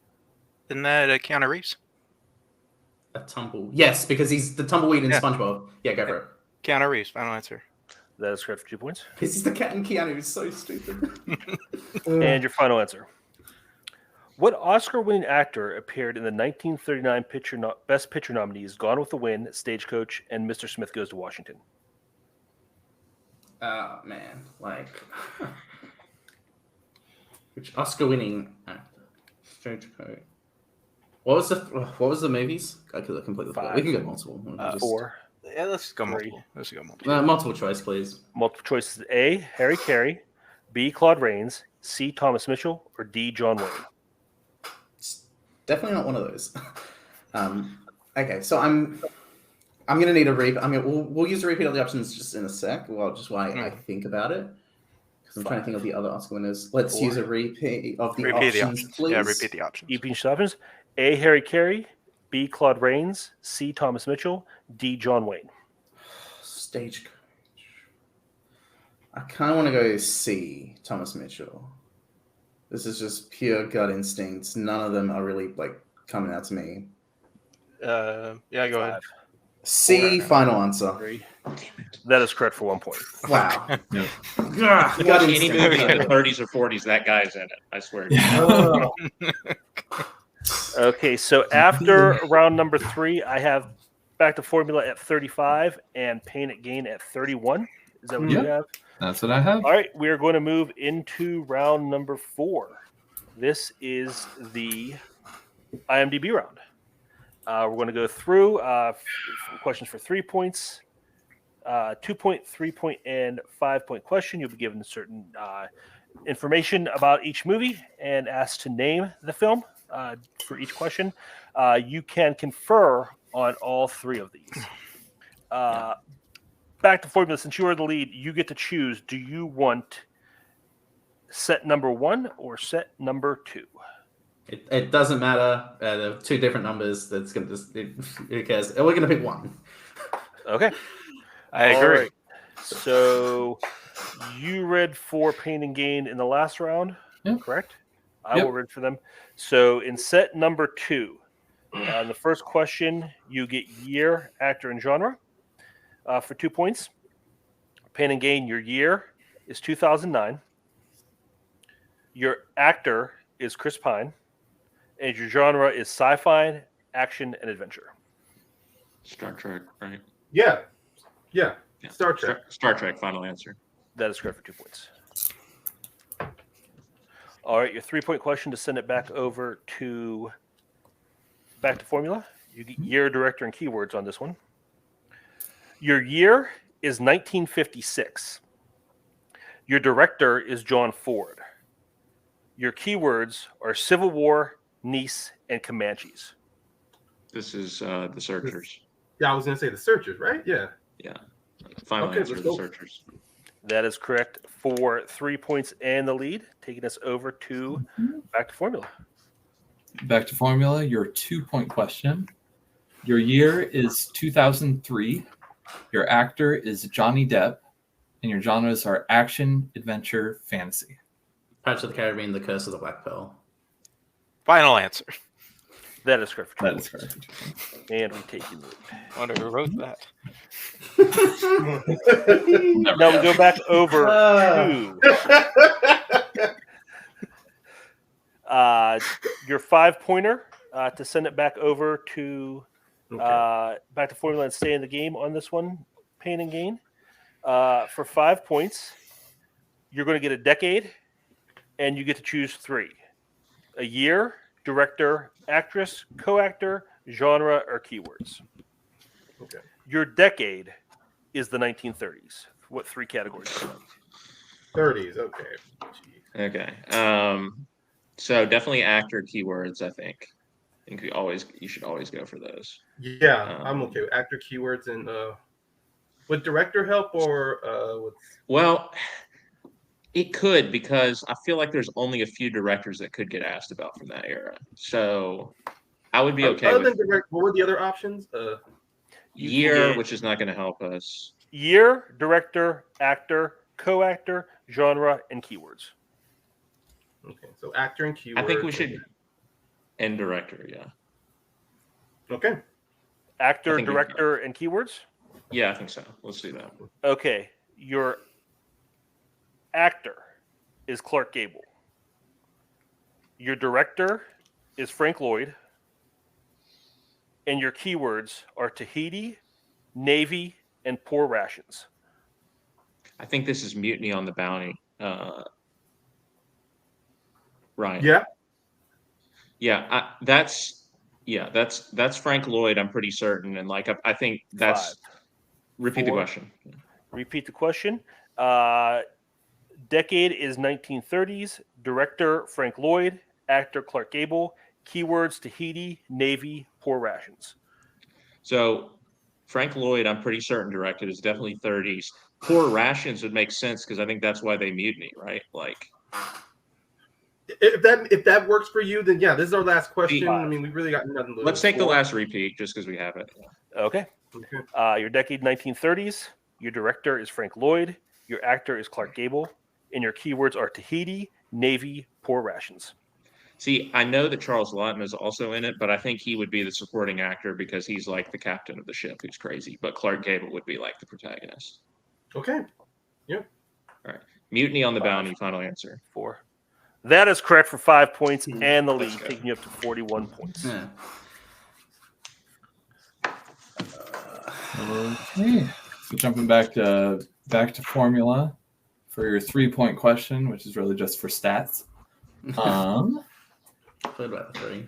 Isn't that Keanu Reeves? A tumble. Yes, because he's the tumbleweed in Yeah. SpongeBob. Yeah, go for it. Keanu Reeves, final answer. That is correct for 2 points. Because he's the cat in Keanu. He's so stupid. And your final answer. What Oscar-winning actor appeared in the 1939 Best Picture nominees Gone with the Wind, Stagecoach, and Mr. Smith Goes to Washington? Oh man, like which Oscar-winning actor? Stagecoach. What was the movies? I could completely forgot. We can go multiple. 4. Yeah, let's go 3. multiple. Let's go multiple. Multiple choice, please. Multiple choices: A. Harry Carey, B. Claude Rains, C. Thomas Mitchell, or D. John Wayne. It's definitely not one of those. Okay, so I'm gonna need a repeat. We'll use a repeat of the options just in a sec. Well, just while I think about it, because I'm trying to think of the other Oscar winners. Let's 4. use a repeat of the Repeat options, please. Yeah, repeat the options. Each options: A. Harry Carey, B. Claude Rains, C. Thomas Mitchell, D. John Wayne. Stagecoach. I kind of want to go C. Thomas Mitchell. This is just pure gut instincts. None of them are really like coming out to me. Yeah, go ahead. C. Final answer. 3. That is correct for 1 point. Wow. Yeah. Gut Any instinct. movie in the 30s or 40s, that guy's in it. I swear. Yeah. Okay, so after round number 3, I have Back to Formula at 35 and Payne at Gain at 31. Is that what you have? That's what I have. All right, we are going to move into round number 4. This is the IMDb round. We're going to go through questions for 3 points, 2 point, 3 point, and 5 point question. You'll be given certain information about each movie and asked to name the film for each question. You can confer on all 3 of these. Back to formula. Since you are the lead, you get to choose. Do you want set number 1 or set number 2? It doesn't matter. There are 2 different numbers. That's gonna just who cares? We're gonna pick 1. Okay, I agree. All right. So you read for Payne and Gain in the last round, correct? I will read for them. So in set number 2, the first question, you get year, actor, and genre for 2 points. Payne and Gain, your year is 2009. Your actor is Chris Pine. And your genre is sci-fi, action, and adventure. Star Trek, right? Yeah. Star Trek. Star Trek, final answer. That is correct for 2 points. All right, your 3 point question to send it back over to Back to Formula. You get year, director, and keywords on this one. Your year is 1956. Your director is John Ford. Your keywords are Civil War, Nice, and Comanches. This is The Searchers. Yeah, I was gonna say The Searchers, right? Yeah. Yeah. Final Okay, answer, let's The go. Searchers. That is correct for 3 points and the lead, taking us over to Back to Formula. Back to formula. Your 2 point question. Your year is 2003. Your actor is Johnny Depp, and your genres are action, adventure, fantasy. Pirates of the Caribbean: The Curse of the Black Pearl. Final answer. That is correct. That is correct. And we take you. I wonder who wrote that. Now we go back over to your 5-pointer to send it back over to back to formula and stay in the game on this one, Payne and Gain. For 5 points, you're going to get a decade, and you get to choose 3: a year, director, actress, co-actor, genre, or keywords. Okay. Your decade is the 1930s. What 3 categories? 30s. Okay. Jeez. Okay. So definitely actor keywords. I think you should always go for those. Yeah, I'm okay with actor keywords and would director help or with... Well, it could, because I feel like there's only a few directors that could get asked about from that era. So I would be okay Other with than direct, what were the other options? year, which is not going to help us. Year, director, actor, co-actor, genre, and keywords. Okay, so actor and keywords. I think we should end director. Yeah. Okay. Actor, think we- director, and keywords? Yeah, I think so. Let's do that. Okay. Your actor is Clark Gable. Your director is Frank Lloyd. And your keywords are Tahiti, Navy, and poor rations. I think this is Mutiny on the Bounty. Ryan. Yeah. Yeah, that's Frank Lloyd. I'm pretty certain, and like I think that's. 5. Repeat 4. the question. Repeat the question. Decade is 1930s. Director Frank Lloyd. Actor Clark Gable. Keywords Tahiti, Navy, poor rations. So Frank Lloyd, I'm pretty certain directed, is definitely 30s. Poor rations would make sense because I think that's why they mutiny, right? Like, if that works for you, then yeah, this is our last question. I mean, we really got nothing to lose. let's take the last repeat just because we have it. Okay. Your decade 1930s. Your director is Frank Lloyd. Your actor is Clark Gable. And your keywords are Tahiti, Navy, poor rations. See, I know that Charles Lawton is also in it, but I think he would be the supporting actor because he's like the captain of the ship who's crazy. But Clark Gable would be like the protagonist. Okay. Yeah. All right. Mutiny on the Bounty, final answer. 4. That is correct for 5 points and the lead, taking you up to 41 points. Yeah. Okay. So jumping back to formula for your 3-point question, which is really just for stats. Played about the 3.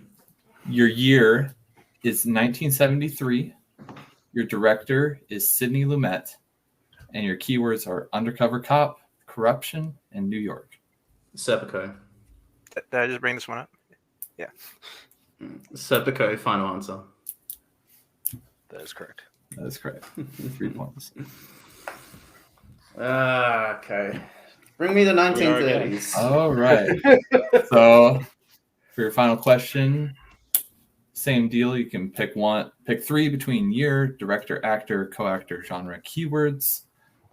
Your year is 1973. Your director is Sidney Lumet, and your keywords are undercover cop, corruption, and New York. Serpico. Did I just bring this one up? Yeah. Serpico, final answer. That is correct. That is correct. 3 points. Okay. Bring me the 1930s. All right. So for your final question, same deal. You can pick 3 between year, director, actor, co-actor, genre, keywords.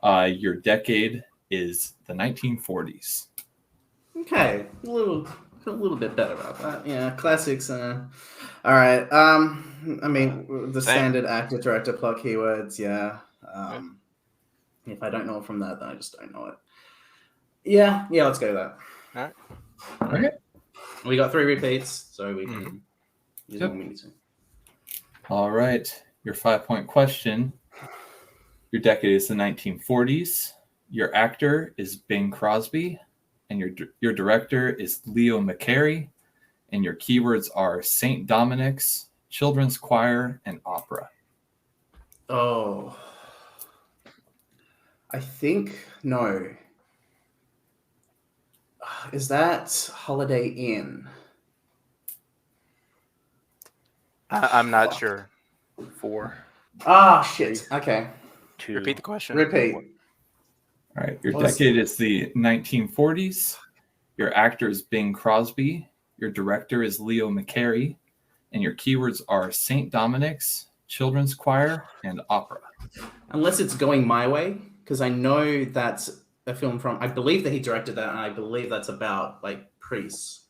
Your decade is the 1940s. Okay, a little bit better about that. Yeah, classics. All right. I mean, the standard actor, director, plot keywords. Yeah. If I don't know it from that, then I just don't know it. Yeah. Let's go with that. All right. Okay. We got 3 repeats, so we can use when we need to. All right. Your 5-point question. Your decade is the 1940s. Your actor is Bing Crosby, and your director is Leo McCarey, and your keywords are St. Dominic's, children's choir, and opera. Oh, I think no. Is that Holiday Inn? I'm not sure. 4. Ah, shit. Okay. 2. Repeat the question. Repeat. All right. Your decade is the 1940s. Your actor is Bing Crosby. Your director is Leo McCarey. And your keywords are St. Dominic's, children's choir, and opera. Unless it's Going My Way, because I know that's a film from, I believe that he directed that, and I believe that's about like priests.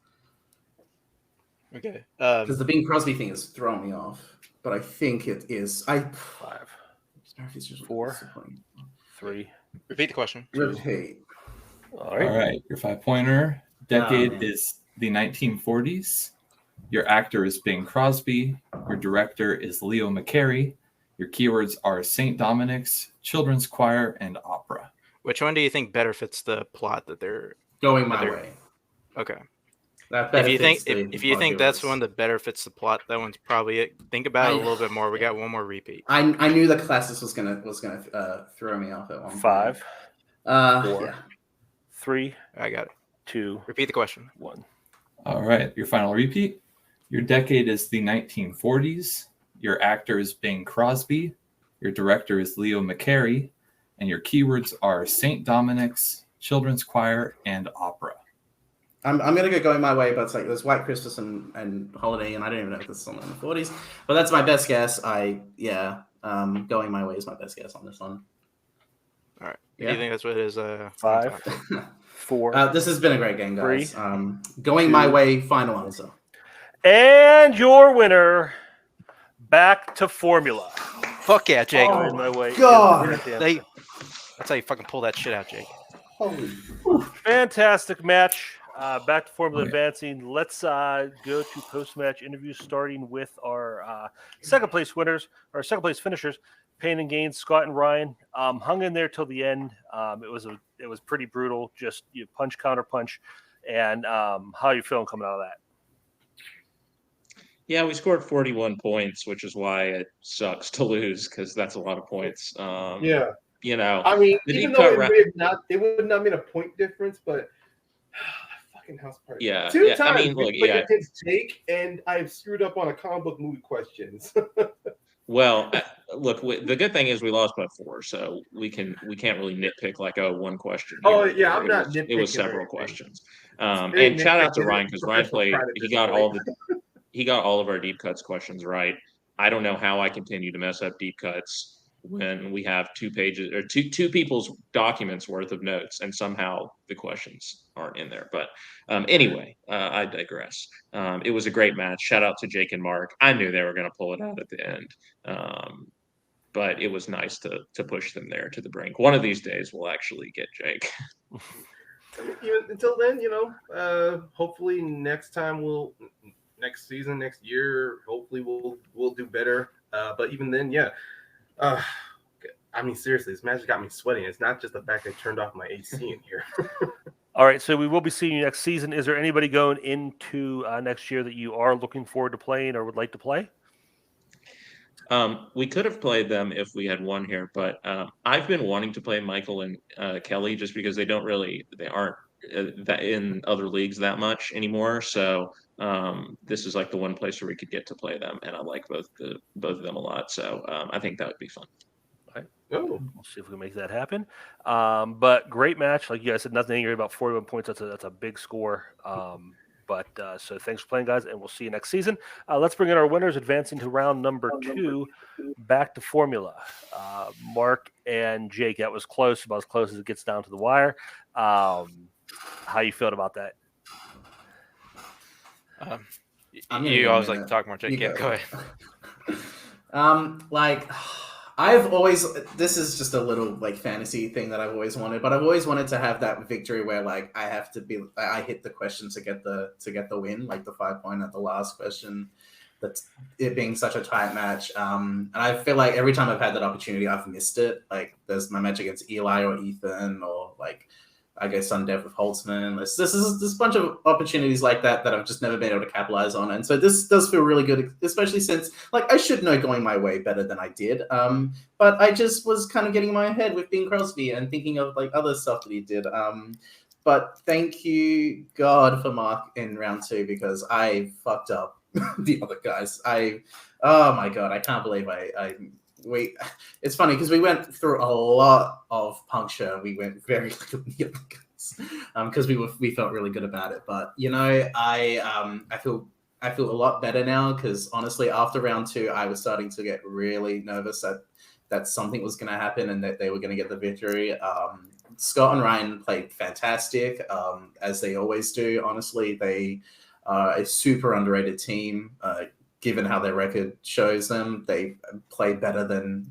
Okay. Because the Bing Crosby thing is throwing me off, but I think it is. 5, 4, 3. Repeat the question. Repeat. All right. All right, your 5-pointer. Decade is the 1940s. Your actor is Bing Crosby. Your director is Leo McCarey. Your keywords are St. Dominic's, children's choir, and opera. Which one do you think better fits the plot that they're Going My Way. Okay. That If you think benefits if you think that's populace. one that better fits the plot, that one's probably it. Think about it a little bit more. We got one more repeat. I knew the classics was gonna throw me off at one point. 5, 4, Yeah. 3, I got it. 2, Repeat the question. 1. All right, your final repeat. Your decade is the 1940s. Your actor is Bing Crosby. Your director is Leo McCarey. And your keywords are St. Dominic's, children's choir, and opera. I'm gonna go Going My Way, but it's like there's White Christmas and Holiday, and I don't even know if this is on in the 40s. But that's my best guess. Going My Way is my best guess on this one. All right. Yeah. Do you think that's what it is? 5, 4. This has been a great game, guys. 3, Going 2, My Way, final answer. And your winner, Back to Formula. Fuck yeah, Jake. Oh, Going My Way. God. is the correct answer. That's how you fucking pull that shit out, Jake. Holy. Fantastic match. Back to Formula Okay. advancing. Let's go to post-match interviews, starting with our second place winners, or second place finishers, Payne and Gaines, Scott and Ryan. Hung in there till the end. It was pretty brutal. Just punch, counter punch. And how are you feeling coming out of that? Yeah, we scored 41 points, which is why it sucks to lose because that's a lot of points. Yeah. You know, I mean, the even deep though cut it would not mean a point difference, but fucking house party. Yeah, Two yeah, I times mean, we look, played yeah. against Jake, and I've screwed up on a comic book movie questions. Well, look, the good thing is we lost by 4, so we can't really nitpick like, oh, one question. Oh, here or yeah, there. I'm not It was nitpicking or several anything. questions. It And shout out to nitpicking, Ryan it's because Ryan professional played. pride at He this got point. he got all of our deep cuts questions right. I don't know how I continue to mess up deep cuts when we have 2 pages or two people's documents worth of notes, and somehow the questions aren't in there. But anyway, I digress. It was a great match. Shout out to Jake and Mark. I knew they were going to pull it out at the end. But it was nice to push them there to the brink. One of these days, we'll actually get Jake. Until then, hopefully next next season, next year, hopefully we'll do better. But even then, yeah. I mean, seriously, this match got me sweating. It's not just the fact they turned off my AC in here. All right, so we will be seeing you next season. Is there anybody going into next year that you are looking forward to playing or would like to play? We could have played them if we had won here, but I've been wanting to play Michael and Kelly just because they aren't that in other leagues that much anymore. So this is like the one place where we could get to play them, and I like both of them a lot. So I think that would be fun. Oh, We'll see if we can make that happen. But great match, like you guys said, nothing angry about 41 points. That's a big score. So thanks for playing, guys, and we'll see you next season. Let's bring in our winners, advancing to round number 2, back to Formula. Mark and Jake, that was close, about as close as it gets down to the wire. How you felt about that? You always like to talk more, Jake. Yeah, go ahead. I've always, this is just a little like fantasy thing that I've always wanted, but I've always wanted to have that victory where like I hit the question to get the win, like the 5 point at the last question. That's it being such a tight match. And I feel like every time I've had that opportunity, I've missed it. Like there's my match against Eli or Ethan, or like I go sudden death with Holtzman. There's a bunch of opportunities like that I've just never been able to capitalize on. And so this does feel really good, especially since like I should know Going My Way better than I did. But I just was kind of getting in my head with Bing Crosby and thinking of like other stuff that he did. But thank you God for Mark in round 2 because I fucked up the other guys. Oh my God, I can't believe it's funny because we went through a lot of puncture. We went very little the other guys because we felt really good about it. But I feel I feel a lot better now because honestly, after round 2, I was starting to get really nervous that something was going to happen and that they were going to get the victory. Scott and Ryan played fantastic, as they always do. Honestly, they are a super underrated team. Given how their record shows them, they play better than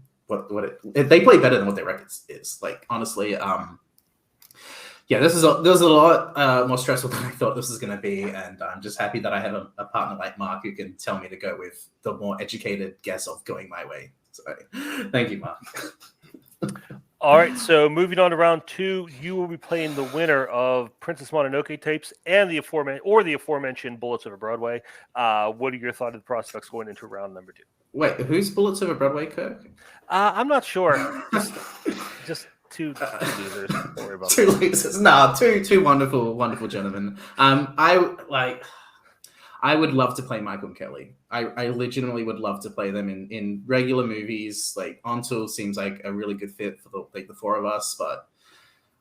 they play better than what their record is. Like honestly, yeah, this was a lot more stressful than I thought this was going to be, and I'm just happy that I have a partner like Mark who can tell me to go with the more educated guess of going my way. So, thank you, Mark. All right, so moving on to round 2, you will be playing the winner of Princess Mononoke tapes and the aforementioned Bullets Over Broadway. What are your thoughts of the prospects going into round number 2? Wait, who's Bullets Over Broadway, Kirk? I'm not sure. Just two losers. Don't worry about Two that. losers. No, two wonderful gentlemen. I would love to play Michael and Kelly. I legitimately would love to play them in regular movies. Like ONTL seems like a really good fit for the 4 of us, but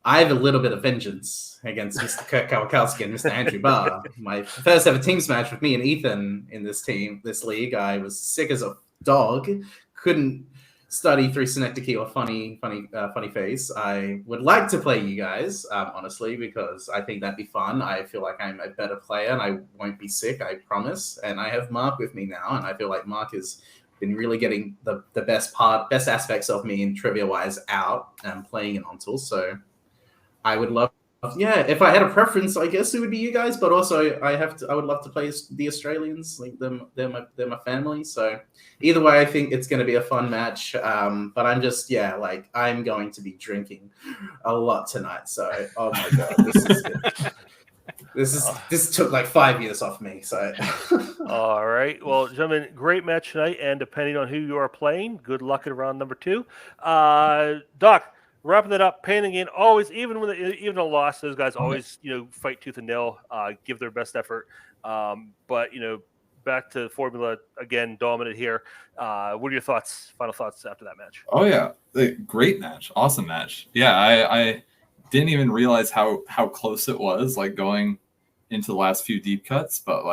I have a little bit of vengeance against Mr. Kirk Kawakowski and Mr. Andrew Barr. My first ever teams match with me and Ethan in this league, I was sick as a dog. Couldn't study through synecdoche or funny face. I would like to play you guys, honestly, because I think that'd be fun. I feel like I'm a better player and I won't be sick, I promise. And I have Mark with me now, and I feel like Mark has been really getting the best aspects of me in trivia-wise out and playing in ONTL. So I would love, if I had a preference, I guess it would be you guys. But also, I would love to play the Australians. Like they're my family. So either way, I think it's going to be a fun match. But I'm just I'm going to be drinking a lot tonight. So oh my god, this took like 5 years off me. So All right. Well, gentlemen, great match tonight. And depending on who you are playing, good luck in round number 2. Doc, wrapping it up, Payne again, always, even a loss, those guys always, fight tooth and nail, give their best effort. But, back to the formula again, dominant here. What are your final thoughts after that match? Oh yeah, great match, awesome match. Yeah, I didn't even realize how close it was, like going into the last few deep cuts. But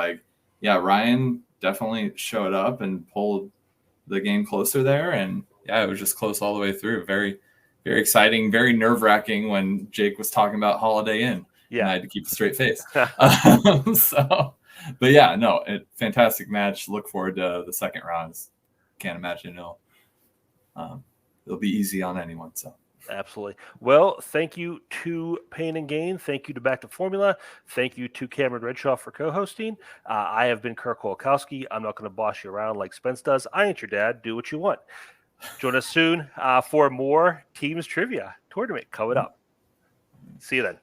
Ryan definitely showed up and pulled the game closer there, and it was just close all the way through. Very, very exciting, very nerve-wracking when Jake was talking about Holiday Inn. Yeah, and I had to keep a straight face. Fantastic match. Look forward to the second rounds. Can't imagine it'll be easy on anyone. So absolutely. Well, thank you to Payne and Gain. Thank you to Back to Formula. Thank you to Cameron Redshaw for co-hosting. I have been Kirk Kowalkowski. I'm not going to boss you around like Spence does. I ain't your dad. Do what you want. Join us soon for more Teams Trivia Tournament coming up. See you then.